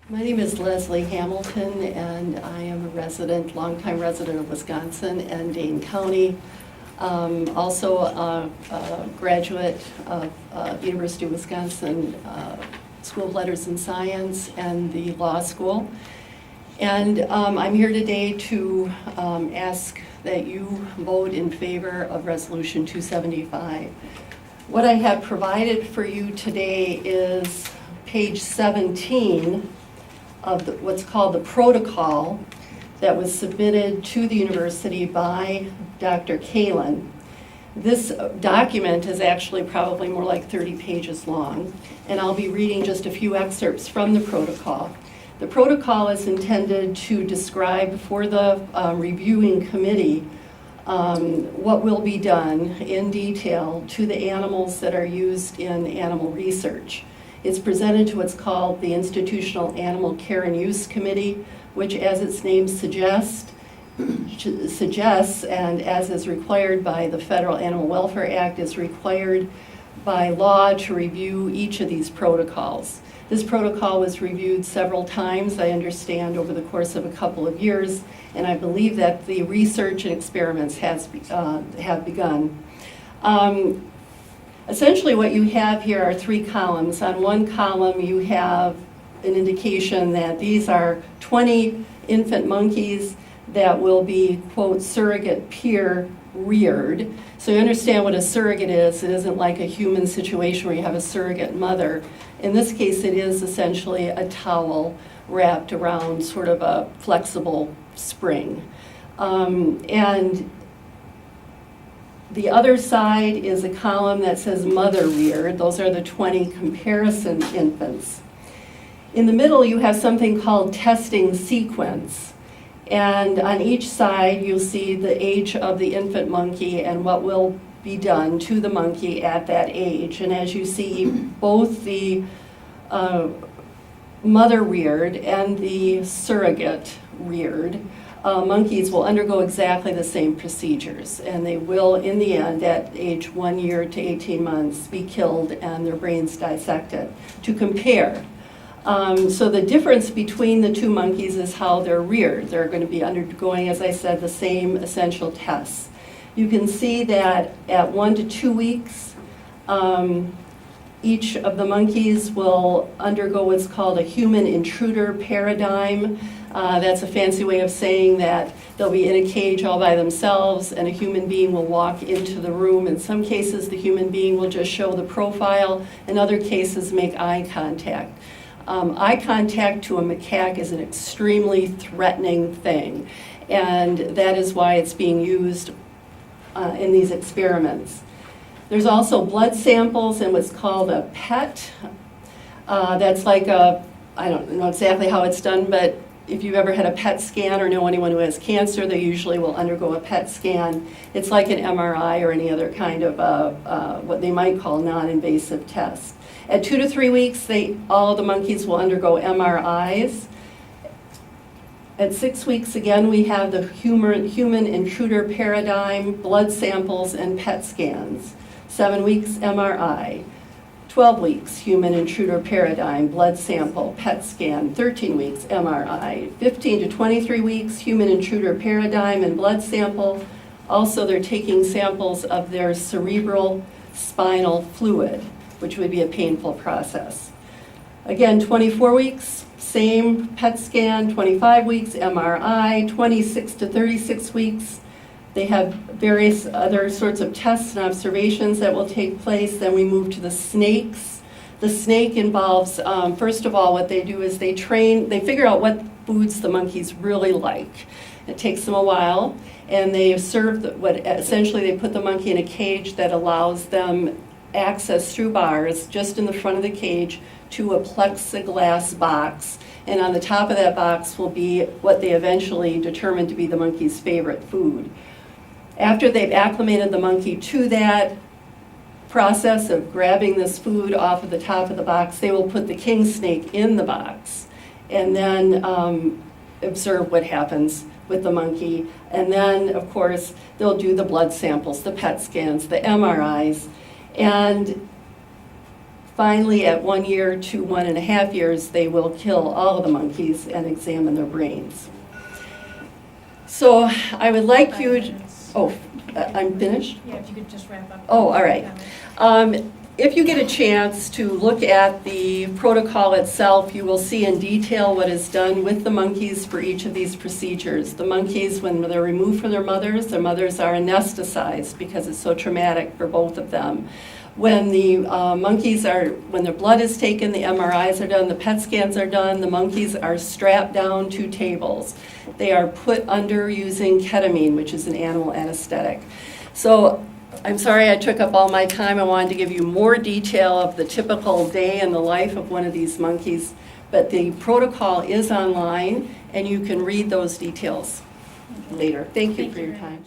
My name is Leslie Hamilton, and I am a longtime resident of Wisconsin and Dane County. Also a graduate of the University of Wisconsin School of Letters and Science and the law school. And I'm here today to ask that you vote in favor of Resolution 275. What I have provided for you today is page 17 of what's called the protocol that was submitted to the university by Dr. Kalin. This document is actually probably more like 30 pages long, and I'll be reading just a few excerpts from the protocol. The protocol is intended to describe for the reviewing committee what will be done in detail to the animals that are used in animal research. It's presented to what's called the Institutional Animal Care and Use Committee, which, as its name suggests, and as is required by the Federal Animal Welfare Act, is required by law to review each of these protocols. This protocol was reviewed several times, I understand, over the course of a couple of years, and I believe that the research and experiments have begun. Essentially what you have here are three columns. On one column you have an indication that these are 20 infant monkeys that will be, quote, surrogate peer reared. So you understand what a surrogate is. It isn't like a human situation where you have a surrogate mother. In this case it is essentially a towel wrapped around sort of a flexible spring. And the other side is a column that says mother reared. Those are the 20 comparison infants. In the middle you have something called testing sequence. And on each side you'll see the age of the infant monkey and what will be done to the monkey at that age. And as you see, both the mother reared and the surrogate reared monkeys will undergo exactly the same procedures, and they will, in the end, at age 1 year to 18 months, be killed and their brains dissected to compare. So the difference between the two monkeys is how they're reared. They're going to be undergoing, as I said, the same essential tests. You can see that at 1 to 2 weeks, each of the monkeys will undergo what's called a human intruder paradigm. That's a fancy way of saying that they'll be in a cage all by themselves and a human being will walk into the room. In some cases, the human being will just show the profile. In other cases, make eye contact. Eye contact to a macaque is an extremely threatening thing, and that is why it's being used in these experiments. There's also blood samples and what's called a PET. That's like I don't know exactly how it's done, but if you've ever had a PET scan or know anyone who has cancer, they usually will undergo a PET scan. It's like an MRI or any other kind of what they might call non-invasive test. At 2 to 3 weeks, all of the monkeys will undergo MRIs. At 6 weeks, again, we have the human intruder paradigm, blood samples, and PET scans. 7 weeks, MRI. 12 weeks, human intruder paradigm, blood sample, PET scan. 13 weeks, MRI. 15 to 23 weeks, human intruder paradigm and blood sample. Also, they're taking samples of their cerebral spinal fluid, which would be a painful process. Again, 24 weeks, same PET scan. 25 weeks, MRI. 26 to 36 weeks, they have various other sorts of tests and observations that will take place. Then we move to the snakes. The snake involves, first of all, what they do is they figure out what foods the monkeys really like. It takes them a while, and they essentially they put the monkey in a cage that allows them access through bars just in the front of the cage to a plexiglass box. And on the top of that box will be what they eventually determine to be the monkey's favorite food. After they've acclimated the monkey to that process of grabbing this food off of the top of the box, they will put the king snake in the box and then observe what happens with the monkey. And then, of course, they'll do the blood samples, the PET scans, the MRIs. And Finally, at 1 year to 1.5 years, they will kill all of the monkeys and examine their brains. So I would like you to, I'm finished? Yeah, if you could just wrap up. Oh, all right. If you get a chance to look at the protocol itself, you will see in detail what is done with the monkeys for each of these procedures. The monkeys, when they're removed from their mothers are anesthetized because it's so traumatic for both of them. When the when their blood is taken, the MRIs are done, the PET scans are done, the monkeys are strapped down to tables. They are put under using ketamine, which is an animal anesthetic. So I'm sorry I took up all my time. I wanted to give you more detail of the typical day in the life of one of these monkeys, but the protocol is online and you can read those details later. Thank you for your time.